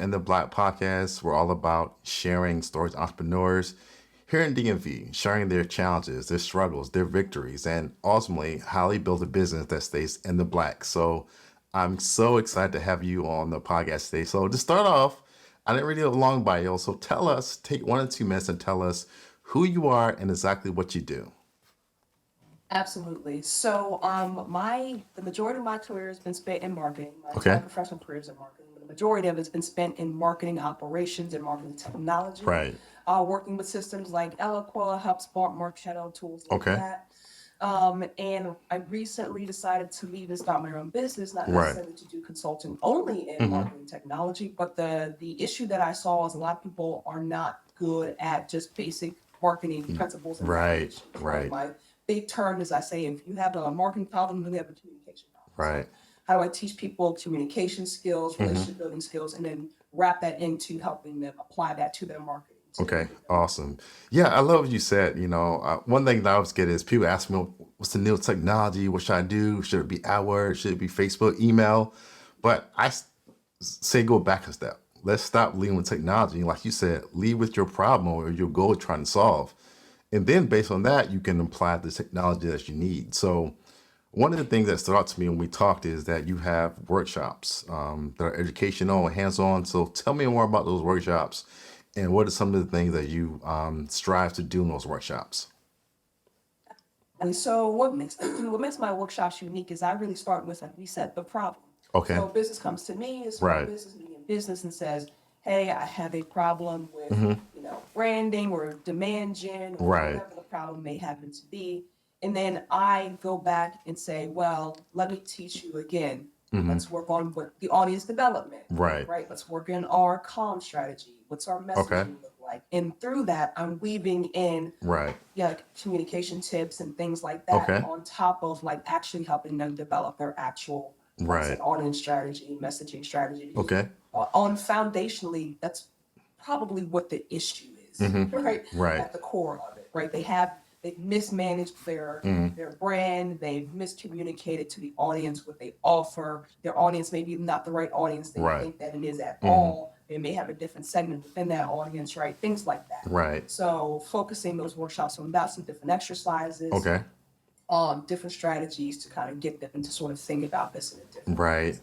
and the Black podcast. We're all about sharing stories of entrepreneurs here in DMV, sharing their challenges, their struggles, their victories, and ultimately how they build a business that stays in the black. So I'm so excited to have you on the podcast today. So to start off, I didn't read a long bio. So tell us, take 1 or 2 minutes and tell us who you are and exactly what you do. Absolutely. So, my the majority of my career has been spent in marketing. My entire Okay. professional career is in marketing. The majority of it's been spent in marketing operations and marketing technology, Right. working with systems like Eloqua, HubSpot, Marketo, tools like Okay. that. And I recently decided to leave and start my own business, not Right. necessarily to do consulting only in Mm-hmm. marketing technology, but the issue that I saw is a lot of people are not good at just basic marketing principles and Right. foundations, right? Right. My big term is I say, if you have a marketing problem, then you have a communication problem. Right. So how do I teach people communication skills, Mm-hmm. relationship building skills, and then wrap that into helping them apply that to their marketing to Okay, get them more. awesome. Yeah, I love what you said. One thing that I always get is people ask me, what's the new technology? What should I do? Should it be AdWords? Should it be Facebook, email? But say go back a step. Let's stop leading with technology. Like you said, lead with your problem or your goal you're trying to solve. And then based on that, you can apply the technology that you need. So one of the things that stood out to me when we talked is that you have workshops that are educational and hands-on. So tell me more about those workshops and what are some of the things that you strive to do in those workshops? And so what makes my workshops unique is I really start with, like we said, the problem. Okay. So business comes to me, a small Right. business, medium business, and says, "Hey, I have a problem with Hmm. branding or demand gen or Right. whatever the problem may happen to be." And then I go back and say, "Well, let me teach you again. Hmm. Let's work on what the audience development, Right. right? Let's work in our comm strategy. What's our Okay. messaging look like?" And through that, I'm weaving in Right. communication tips and things like that Okay. on top of like actually helping them develop their actual, like I said, Right. audience strategy, messaging strategy. Because Okay. on foundationally, that's probably what the issue is, Hmm. right? Right. At the core of it, right? They've mismanaged Hmm. their brand, they've miscommunicated to the audience what they offer. Their audience may be not the right audience they Right. think that it is at Hmm. all. They may have a different segment within that audience, right? Things like that. Right. So focusing those workshops on about some different exercises, Okay. different strategies to kind of get them to sort of think about this in a different way. Right.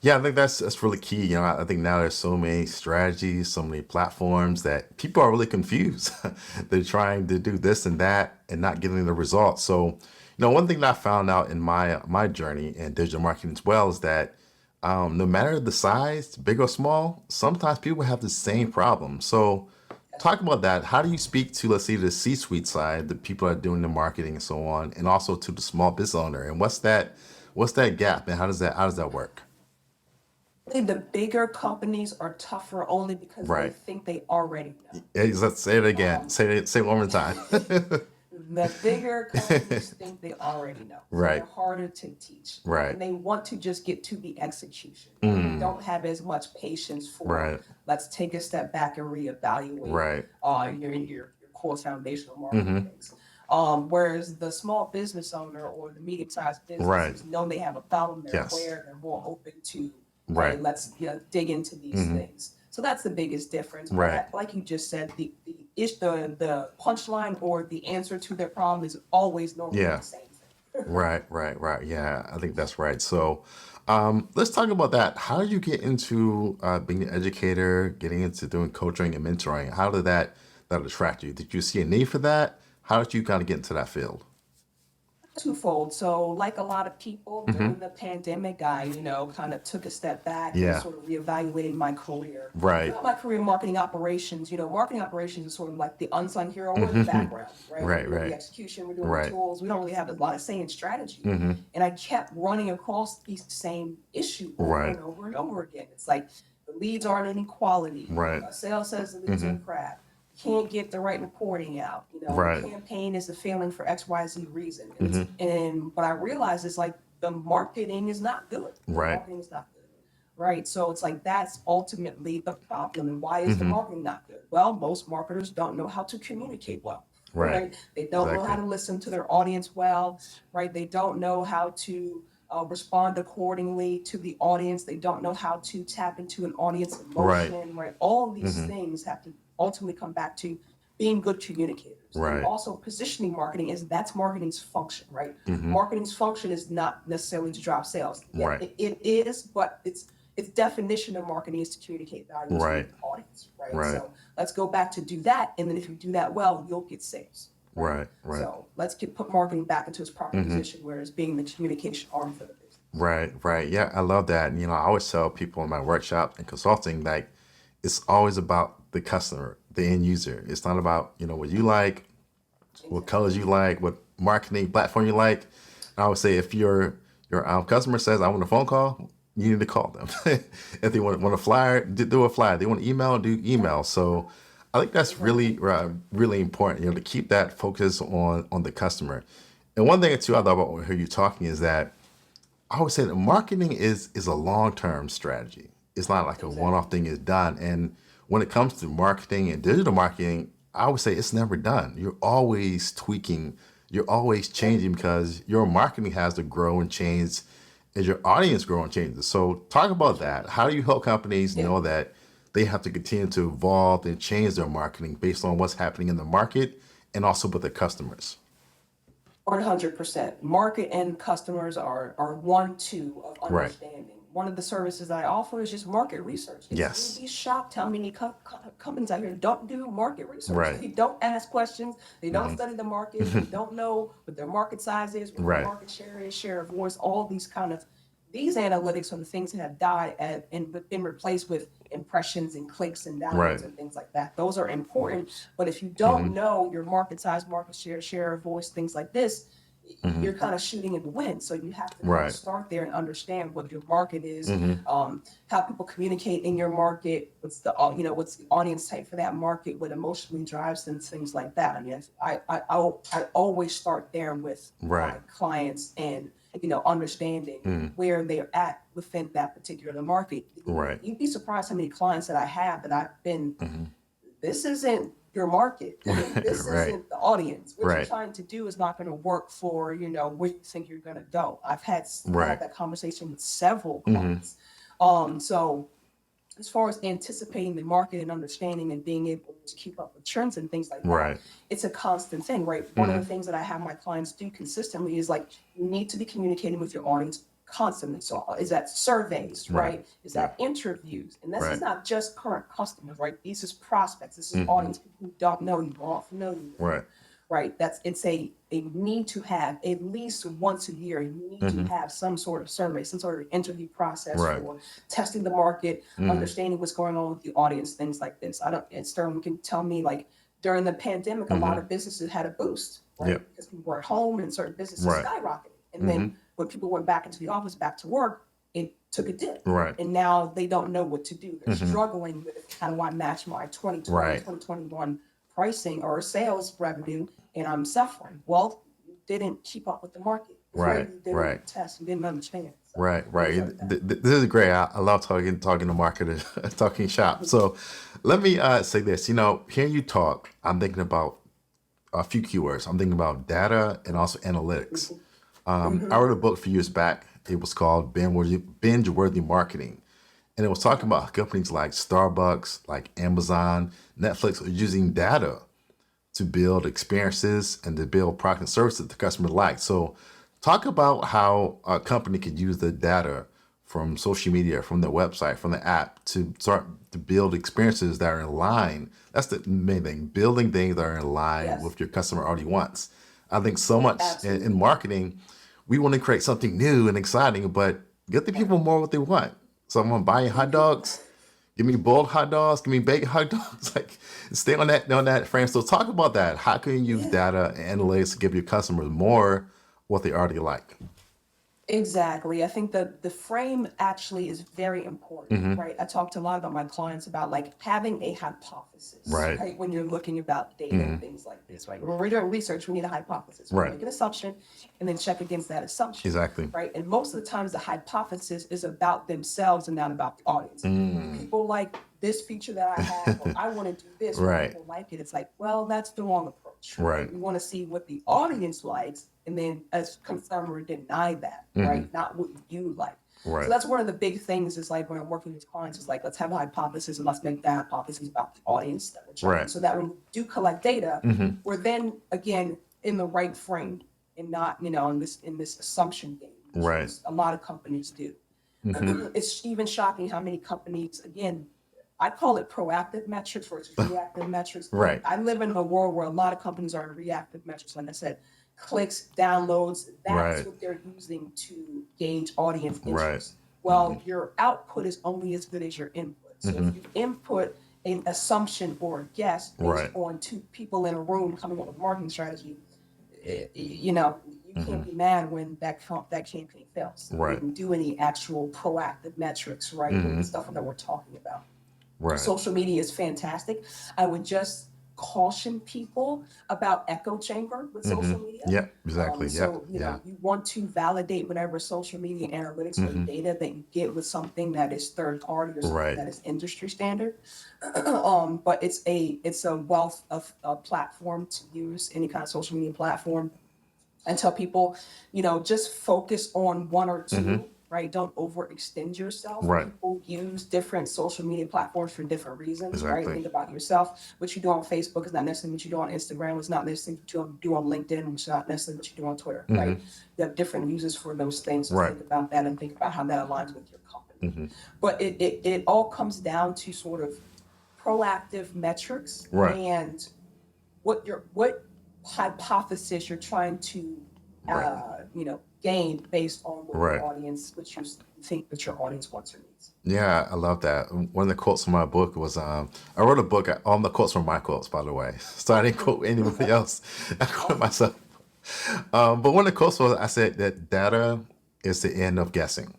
Yeah, I think that's really key. I think now there's so many strategies, so many platforms that people are really confused. They're trying to do this and that and not getting the results. So, one thing that I found out in my journey in digital marketing as well is that no matter the size, big or small, sometimes people have the same problem. So, That's talk about that. How do you speak to, let's say, the C-suite side, the people that are doing the marketing and so on, and also to the small business owner? And what's that gap, and how does that work? really the bigger companies are tougher only because they Right. think they already know. Let's say it again. Um, Say it one more time. the bigger companies think they already know. So they're Right. harder to teach. Right. And they want to just get to the execution, right? They Mm. don't have as much patience for Right. let's take a step back and reevaluate Right. your core foundational marketing Hmm. things. Whereas the small business owner or the medium-sized Right. businesses know they have a problem, they're Yes. aware, they're more open to, hey, Right. let's dig into these Hmm. things. So that's the biggest difference. But Right. like you just said, the punchline or the answer to their problem is always normally Yeah. the same thing. Right. Right. Right. Yeah. I think that's right. So, let's talk about that. How did you get into being an educator, getting into doing coaching and mentoring? How did that attract you? Did you see a need for that? How did you kind of get into that field? Twofold. So, like a lot of people Hmm. during the pandemic, I, kind of took a step back and Yeah. sort of reevaluated my career. Right. Throughout my career in marketing operations, marketing operations is sort of like the unsung hero. We're in the Hmm. background, right? We're Right. doing the Right. execution, we're doing the Right. tools. We don't really have a lot of say in strategy. Hmm. And I kept running across the same issue over Right. and over and over again. It's like the leads aren't any quality. Right. Sales says the leads Hmm. are crap. Can't get the right reporting out. The Right. campaign is a failing for XYZ reason. Hmm. And what I realized is like the marketing is not good. The Right. marketing is not good. Right. So it's like that's ultimately the problem. And why is the Hmm. marketing not good? Well, most marketers don't know how to communicate well. Right. Right. They don't know how Exactly. to listen to their audience well. Right. They don't know how to respond accordingly to the audience. They don't know how to tap into an audience Right. emotion, right? All these Mm-hmm. things have to ultimately come back to being good communicators. And Right. also positioning marketing that's marketing's function, right? Mm-hmm. Marketing's function is not necessarily to drive sales. Yeah, Right. it is, but its definition of marketing is to communicate value to Right. the audience, right? Right. So let's go back to do that. And then if you do that well, you'll get sales. Right. Right. Right. So put marketing back into its proper Mm-hmm. position, where it's being the communication arm for the business. Right, right. Yeah, I love that. And, I always tell people in my workshop and consulting, like, it's always about the customer, the end user. It's not about, what you like, what Exactly. colors you like, what marketing platform you like. I would say if your customer says, I want a phone call, you need to call them. If they want a flyer, do a flyer. They want an email, do email. So I think that's Exactly. really important, to keep that focus on the customer. And one thing too I love about hear you talking is that I would say that marketing is a long-term strategy. It's not like a one-off Exactly. thing is done. And when it comes to marketing and digital marketing, I would say it's never done. You're always tweaking, you're always Yep. changing because your marketing has to grow and change as your audience grow and changes. So talk about That's right. that. How do you help companies Yeah. know that they have to continue to evolve and change their marketing based on what's happening in the market and also with their customers? 100%. Market and customers are one, two of Right. understanding. One of the services that I offer is just market research. You'd Yes. be shocked how many companies out here don't do market research. Right. They don't ask questions. They don't Hmm. study the market. They don't know what their market size is, what their Right. market share is, share of voice, all these analytics are the things that have died and been replaced with impressions and clicks and Right. downloads and things like that. Those are important. But if you Hmm. don't know your market size, market share, share of voice, things like this, Hmm. you're kind of shooting in the wind. So you have to kind of Right. start there and understand what your market is, Hmm. how people communicate in your market, what's the audience type for that market, what emotionally drives them, things like that. I mean, I always start there with Right. my clients and understanding Mm. where they're at within that particular market. Right. You'd be surprised how many clients that I have that I've been Hmm. this isn't your market. This Right. isn't the audience. What you're Right. trying to do is not going to work for, where you think you're going to go. I've had Right. that conversation with several Hmm. clients. So as far as anticipating the market and understanding and being able to keep up with trends and things like that, Right. it's a constant thing, right? One of the Hmm. things that I have my clients do consistently is like you need to be communicating with your audience constantly. So is that surveys, Right. right? Is Yeah. that interviews? And this is Right. not just current customers, right? These is prospects. This is Hmm. audience people who don't know you, aren't familiar with you, Right. right? It's a need to have at least once a year. You need to Hmm. have some sort of survey, some sort of interview process Right. for testing the market, Hmm. understanding what's going on with the audience, things like this. I don't. And Sterling can tell me like during the pandemic, a lot Hmm. of businesses had a boost, Yeah. right? Because people were at home and certain businesses Right. skyrocketed. And Hmm. then when people went back into the office, back to work, it took a dip. Right. And now they don't know what to do. They're Hmm. struggling with how do I match my 2020, Right. 2021 pricing or sales revenue, and I'm suffering. Well, you didn't keep up with the market. Right. You didn't Right. test, you didn't understand. So Right. things Right. like that. This is great. I love talking to marketers, talking shop. So let me say this. Hearing you talk, I'm thinking about a few keywords. I'm thinking about data and also analytics. Mhm. I Mhm. wrote a book a few years back. It was called Binge-Worthy Marketing. And it was talking about companies like Starbucks, like Amazon, Netflix are using data to build experiences and to build product and services the customer like. So talk about how a company could use the data from social media, from their website, from the app to start to build experiences that are in line. That's the main thing, building things that are in line Yes, with your customer already wants. I think so much in absolutely. marketing, we want to create something new and exciting, but get the Right. people more what they want. Someone buying hot Mhm. dogs, give me boiled hot dogs, give me baked hot dogs. Like stay on that frame. So talk about that. How can you use Yeah. data and analytics to give your customers more what they already like? Exactly. I think that the frame actually is very important, Hmm. right? I talked a lot about my clients about like having a hypothesis, Right. right? When you're looking about data Hmm. and things like this, right? When we're doing research, we need a hypothesis. We Right. make an assumption and then check against that assumption, Exactly. right? And most of the times the hypothesis is about themselves and not about the audience. When Mm. people like this feature that I have, or I want to do this, when Right. people like it, it's like, well, that's the wrong approach. true. Right. We want to see what the audience likes and then us confirm or deny that, Mm-hmm. right? Not what you like. So Right. that's one of the big things is like when I'm working with clients, is like, let's have a hypothesis and let's make that hypothesis about the audience that we're trying. Right. So that when we do collect data, Mm-hmm. we're then again in the right frame and not, in this assumption game, which Right. is a lot of companies do. Mm-hmm. It's even shocking how many companies, again, I call it proactive metrics versus reactive metrics. Right. I live in a world where a lot of companies are in reactive metrics. Like I said, clicks, downloads, that's Right. what they're using to gauge audience Right. interest. Well, your output is only as good as your input. So Mm-hmm. if you input an assumption or a guess based Right. on two people in a room coming up with a marketing strategy, you Mm-hmm. can't be mad when that campaign fails. You Right. didn't do any actual proactive metrics, right? With Mm-hmm. the stuff that we're talking about. Right. Social media is fantastic. I would just caution people about echo chamber with social Mm-hmm. media. Yep. Exactly. Yep. So, Yeah. you want to validate whatever social media analytics or Mm-hmm. data that you get with something that is third party or something Right. that is industry standard. But it's a wealth of a platform to use, any kind of social media platform, and tell people, just focus on one or two, Mm-hmm. right? Don't overextend yourself. Right. People use different social media platforms for different reasons, right? Exactly. Think about yourself. What you do on Facebook is not necessarily what you do on Instagram. It's not necessarily what you do on LinkedIn. It's not necessarily what you do on Twitter, right? Mm-hmm. You have different uses for those things. So Right. think about that and think about how that aligns with your company. Mm-hmm. But it all comes down to sort of proactive metrics Right. and what hypothesis you're trying to Right. gain based on what Right. what you think that your audience wants or needs. Yeah, I love that. One of the quotes from my book was, I wrote a book, all the quotes were my quotes, by the way. So I didn't quote anybody else. I quoted myself. But one of the quotes was, I said that data is the end of guessing.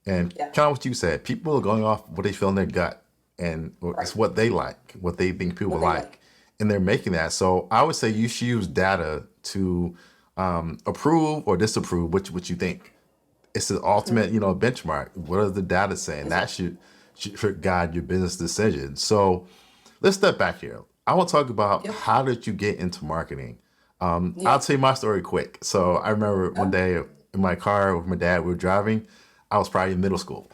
And Yeah. kind of what you said, people are going off what they feel in their gut and it's Right. what they like, what they think people What they like. like. And they're making that. So I would say you should use data to approve or disapprove what you think. It's the ultimate, benchmark. What are the data saying? That should guide your business decisions. So let's step back here. I want to talk about Yep. how did you get into marketing? I'll Yeah. tell you my story quick. So I remember one day in my car with my dad, we were driving. I was probably in middle school.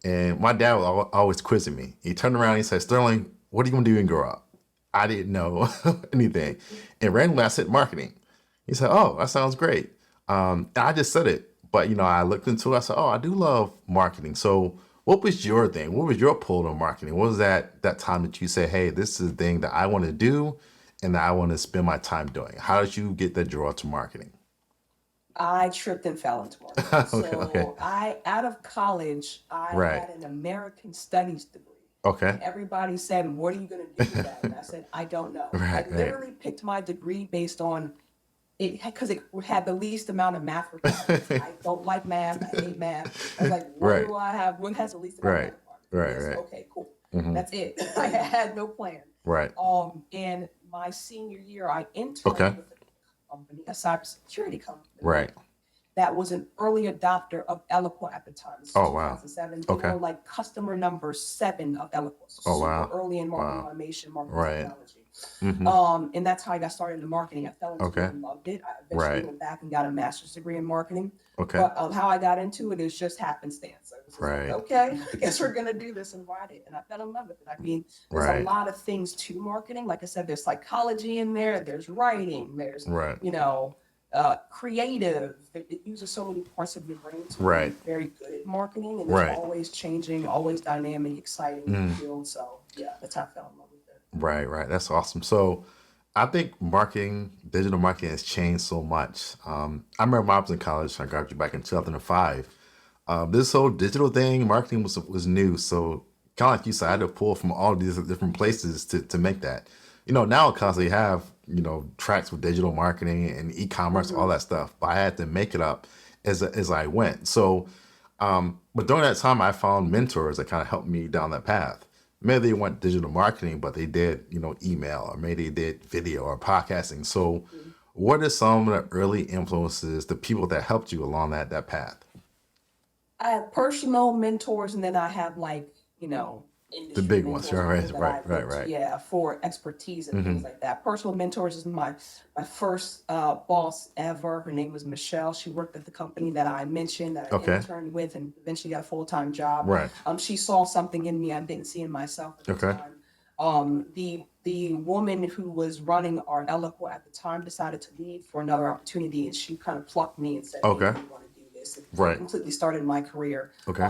And my dad was always quizzing me. He turned around and he said, Sterling, what are you going to do when you grow up? I didn't know anything. And randomly I said marketing. He said, oh, that sounds great. And I just said it. But, I looked into it. I said, oh, I do love marketing. So what was your thing? What was your pull to marketing? What was that time that you say, hey, this is the thing that I want to do and that I want to spend my time doing? How did you get that draw to marketing? I tripped and fell into marketing. Okay. So out of college, I Right. had an American Studies degree. Okay. And everybody said, what are you going to do with that? And I said, I don't know. Right, I literally picked my degree based on it because it had the least amount of math requirements. I don't like math. I hate math. I was like, what Right. do I have? What has the least amount Right. of math requirements? Right. Okay, cool. Mhm. That's it. I had no plan. Right. In my senior year, I interned Okay. with a company, a cybersecurity company. Right. That was an early adopter of Eloquent at the time. This was Oh, wow. 2007. Okay. They were like customer number 7 of Eloquent. So Oh, wow. super early in marketing Wow. automation, marketing Right. technology. Mhm. And that's how I got started in marketing. I fell into Okay. it and loved it. I eventually Right. went back and got a master's degree in marketing. Okay. But how I got into it is just happenstance. I was just Right. like, okay, I guess we're gonna do this and ride it. And I fell in love with it. I mean, there's Right. a lot of things to marketing. Like I said, there's psychology in there, there's writing, there's Right. creative. It uses so many parts of your brain to Right. be very good at marketing, and Right. it's always changing, always dynamic, exciting Mm. field. So yeah, that's how I fell in love with it. Right. That's awesome. So I think digital marketing has changed so much. I remember when I was in college, I graduated back in 2005. This whole digital thing, marketing was new. So kind of like you said, I had to pull from all these different places to make that. Now constantly have, tracks with digital marketing and e-commerce, all that stuff. But I had to make it up as I went. So, but during that time, I found mentors that kind of helped me down that path. Maybe they weren't digital marketing, but they did, email, or maybe they did video or podcasting. So what are some of the early influences, the people that helped you along that path? I have personal mentors, and then I have The industry big ones. mentors, Right, people that I right, right, look to, right. yeah, for expertise and Mm-hmm. things like that. Personal mentors is my first boss ever. Her name was Michelle. She worked at the company that I mentioned that I Okay. interned with and eventually got a full-time job. Right. She saw something in me I didn't see in myself at the Okay. time. The woman who was running our Eloquent at the time decided to leave for another opportunity, and she kind of plucked me and said, "Hey, Okay. do you want to do this?" And Right. completely started my career. Okay.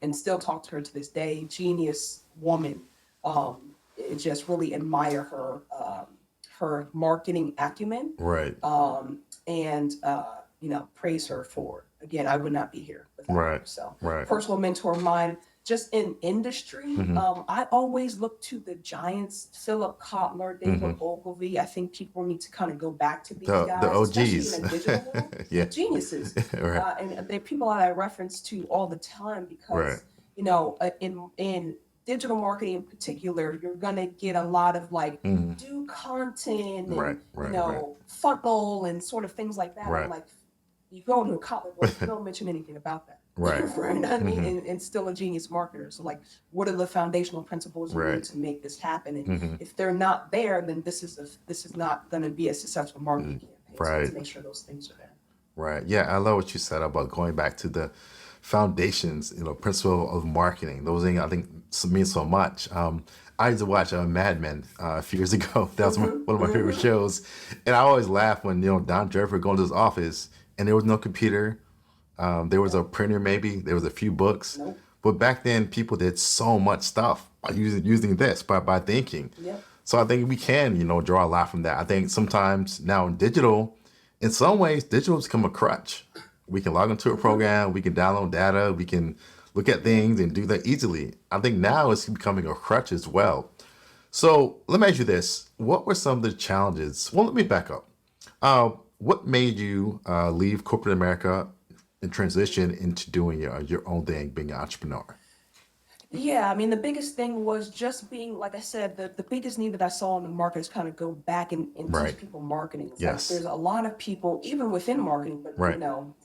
And still talk to her to this day. Genius woman. Just really admire her her marketing acumen, Right. and praise her for it. Again, I would not be here without her. Right. So, Right. personal mentor of mine, just in industry, Mm-hmm. I always look to the giants: Philip Kotler, Mm-hmm. David Ogilvy. I think people need to kind of go back to these The guys, especially in OGs. a digital world. Yeah. Geniuses, Right. and they're people that I reference to all the time Right. because in digital marketing in particular, you're gonna get a lot of like Mm-hmm. do content Right. and Right. Right. funnel and sort of things like that. I'm Right. like, you go into a college, well, you don't mention anything about that. Right. Right? You know what I mean? Mm-hmm. And still a genius marketer. So like, what are the foundational principles you Right. need to make this happen? And Mm-hmm. if they're not there, then this is not going to be a successful marketing campaign. So Right. let's make sure those things are there. Right. Yeah, I love what you said about going back to the foundations, principle of marketing. Those things I think mean so much. I used to watch Mad Men a few years ago. That was one of my favorite shows, and I always laugh when Don Draper would go into his office and there was no computer. There was a printer, maybe there was a few books, Nope. but back then people did so much stuff by using this by thinking. Yep. So I think we can draw a lot from that. I think sometimes now in digital, in some ways, digital has become a crutch. We can log into a program, we can download data, we can look at things and do that easily. I think now it's becoming a crutch as well. So let me ask you this: what were some of the challenges? Well, let me back up. What made you leave corporate America and transition into doing your own thing, being an entrepreneur? Yeah, I mean, the biggest thing was just being, like I said, the biggest need that I saw in the market is kind of go back and Right. teach people marketing. It's like Yes. there's a lot of people, even within marketing, but Right.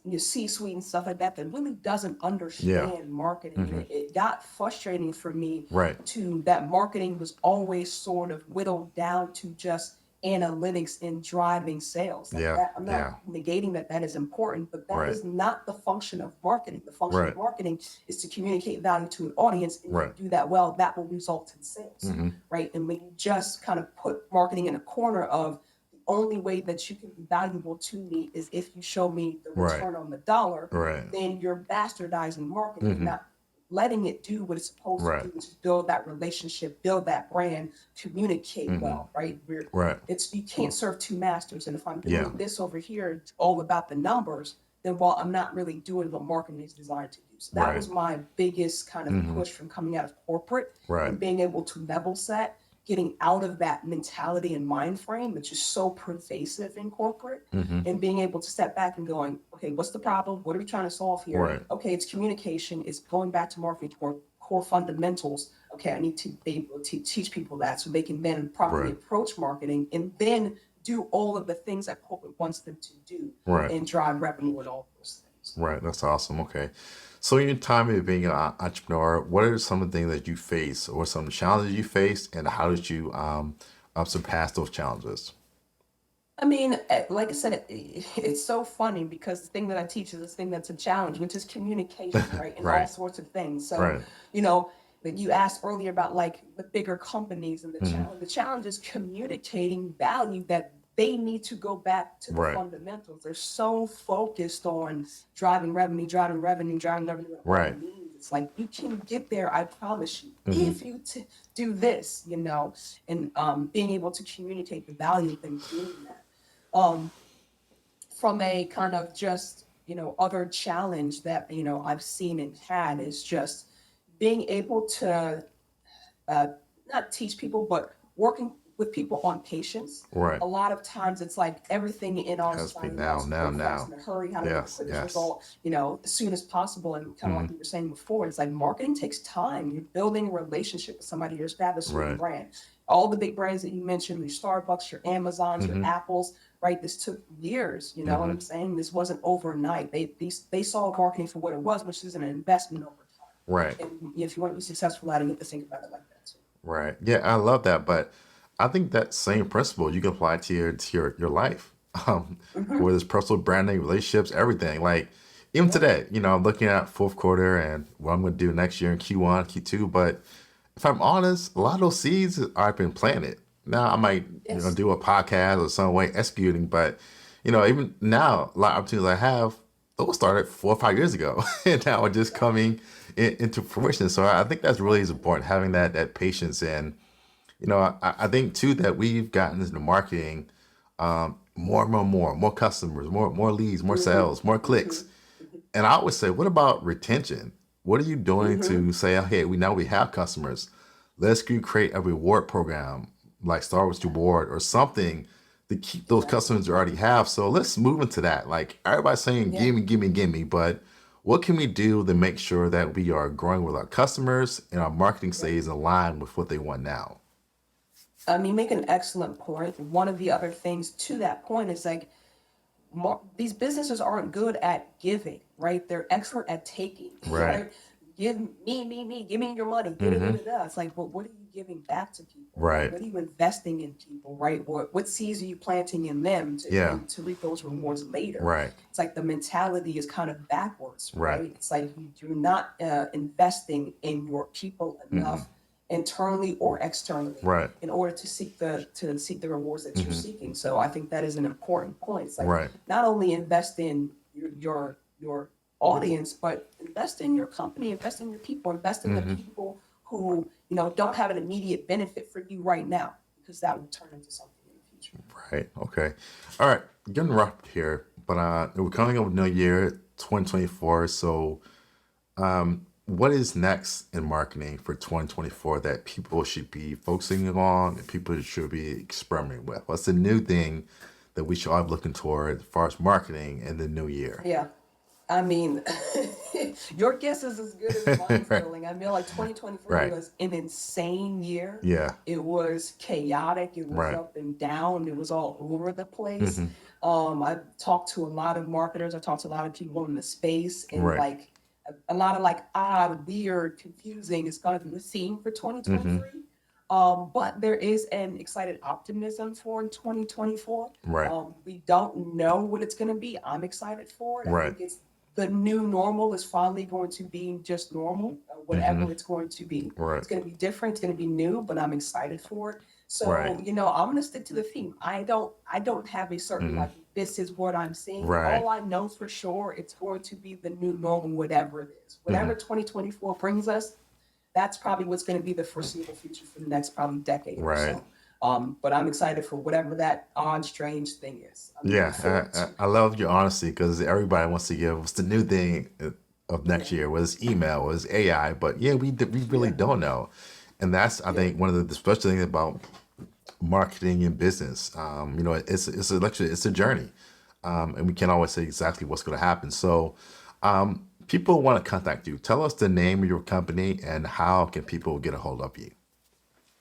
your C-suite and stuff like that, that really doesn't Yeah. understand marketing. And Mm-hmm. it got frustrating for me Right. to that marketing was always sort of whittled down to just analytics and driving sales. Like Yeah. that, I'm Yeah. not negating that is important, but that Right. is not the function of marketing. The function Right. of marketing is to communicate value to an audience, and if Right. you do that well, that will result in sales, Mm-hmm. right? And when you just kind of put marketing in a corner of the only way that you can be valuable to me is if you show me the Right. return on the dollar, Right. then you're bastardizing marketing, Mm-hmm. not letting it do what it's supposed Right. to do, to build that relationship, build that brand, communicate Mm-hmm. well, right? Right. You can't serve two masters. And if I'm doing Yeah. this over here, it's all about the numbers, then well, I'm not really doing what marketing is designed to do. So that Right. was my biggest kind of Mm-hmm. push from coming out of corporate Right. and being able to level set, getting out of that mentality and mind frame, which is so pervasive in corporate, Mm-hmm. and being able to step back and going, okay, what's the problem? What are we trying to solve here? Right. Okay, it's communication. It's going back to marketing core fundamentals. Okay, I need to be able to teach people that so they can then properly Right. approach marketing and then do all of the things that corporate wants them to do Right. and drive revenue and all those things. Right. That's awesome. Okay. So in your time of being an entrepreneur, what are some of the things that you face or some challenges you faced, and how did you surpass those challenges? I mean, like I said, it's so funny because the thing that I teach is this thing that's a challenge, which is communication, right? And all Right. sorts of things. So, Right. that you asked earlier about like the bigger companies and the Mm-hmm. challenge. The challenge is communicating value that they need to go back to the Right. fundamentals. They're so focused on driving revenue, driving revenue, driving revenue. And all Right. it means. It's like you can get there, I promise you, Mm-hmm. if you do this, and being able to communicate the value of them doing that. From a kind of just other challenge that I've seen and had is just being able to uh, not teach people, but working with people on patience. Right. A lot of times it's like everything in our Has to be society now, is now, quick, fast, now. in a hurry, how to get the Yes. quickest Yes. result, as soon as possible. And kind of like Mm-hmm. you were saying before, it's like marketing takes time. You're building a relationship with somebody, you're establishing a Right. brand. All the big brands that you mentioned, your Starbucks, your Amazons, Mm-hmm. your Apples, right? This took years, you know what Mm-hmm. I'm saying? This wasn't overnight. They saw marketing for what it was, which is an investment over time. Right. And if you want to be successful at it, you have to think about it like that too. Right. Yeah, I love that. But I think that same principle you can apply to your life. Hmm. Whether it's personal branding, relationships, everything. Like even Yeah. today, I'm looking at fourth quarter and what I'm gonna do next year in Q1, Q2. But if I'm honest, a lot of those seeds have been planted. Now I might, Yes. do a podcast or some way executing, but even now, a lot of opportunities I have, those started 4 or 5 years ago, and now are just coming into fruition. So I think that's really is important, having that patience. And I think too that we've gotten into marketing, more customers, more leads, more Hmm. sales, more Hmm. clicks. And I always say, what about retention? What are you doing Hmm. to say, hey, we have customers. Let's create a reward program like Star Wars Reward or something to keep those Exactly. customers you already have. So let's move into that. Like everybody's saying, Yeah. gimme, gimme, gimme. But what can we do to make sure that we are growing with our customers and our marketing Yeah. stays in line with what they want now? You make an excellent point. One of the other things to that point is like these businesses aren't good at giving, right? They're excellent at taking, Right. right? Give me, give me your money, Mm-hmm. It's like, but what are you giving back to people, right? Right. What are you investing in people, right? What seeds are you planting in them Yeah. to reap those rewards later? Right. It's like the mentality is kind of backwards, Right. right? It's like you're not investing in your people Mm-hmm. enough internally or externally Right. in order to seek the rewards that you're Mm-hmm. seeking. So I think that is an important point. It's like Right. not only invest in your audience, but invest in your company, invest in your people, invest in the Mm-hmm. people who don't have an immediate benefit for you right now, because that will turn into something in the future. Right. Okay. All right. Getting wrapped here, but we're coming up with New Year 2024. So, what is next in marketing for 2024 that people should be focusing on and people should be experimenting with? What's the new thing that we should all be looking toward as far as marketing in the new year? Yeah. I mean, your guess is as good as mine, Right. Sterling. I mean, like 2024 Right. was an insane year. Yeah. It was chaotic. It was Right. up and down. It was all over the place. Hmm. I talked to a lot of marketers. I talked to a lot of people in the space, and Right. like a lot of like odd, weird, confusing is going to be the theme for Hmm. 2023. But there is an excited optimism for 2024. Right. We don't know what it's going to be. I'm excited for it. I Right. think it's the new normal is finally going to be just normal, Hmm. whatever it's going to be. Right. It's going to be different. It's going to be new, but I'm excited for it. Right. So, I'm going to stick to the theme. I don't have a certain Hmm. like this is what I'm seeing. Right. All I know for sure, it's going to be the new normal, whatever it is. Hmm. Whatever 2024 brings us, that's probably what's going to be the foreseeable future for the next probably decade or Right. so. But I'm excited for whatever that odd, strange thing is. I'm looking Yeah, forward to it. I love your honesty because everybody wants to give what's the new thing of Yeah, next year, whether it's email, whether it's AI, but yeah, we really yeah, don't know, and that's I yeah. think one of the special things about marketing and business. It's a journey, and we can't always say exactly what's going to happen. So, people want to contact you. Tell us the name of your company and how can people get a hold of you.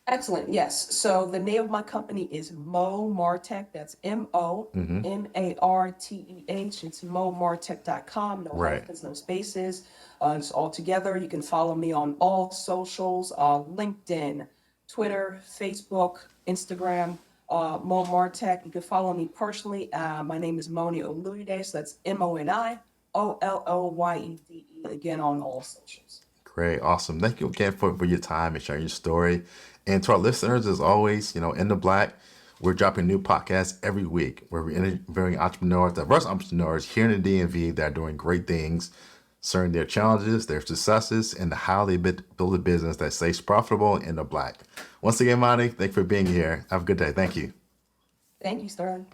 Excellent. Yes. So the name of my company is Mo Martech. That's Hmm. MoMartech. It's momartech.com. No Right. hyphens, no spaces. It's all together. You can follow me on all socials, LinkedIn, Twitter, Facebook, Instagram, Mo Martech. You can follow me personally. My name is Moni Oloyede. So that's MoniOlloyede. Again, on all socials. Great, awesome. Thank you again for your time and sharing your story. And to our listeners, as always, in the black, we're dropping new podcasts every week where we're interviewing entrepreneurs, diverse entrepreneurs here in the DMV that are doing great things, sharing their challenges, their successes, and how they build a business that stays profitable in the black. Once again, Monty, thank you for being here. Have a good day. Thank you. Thank you, Sterling.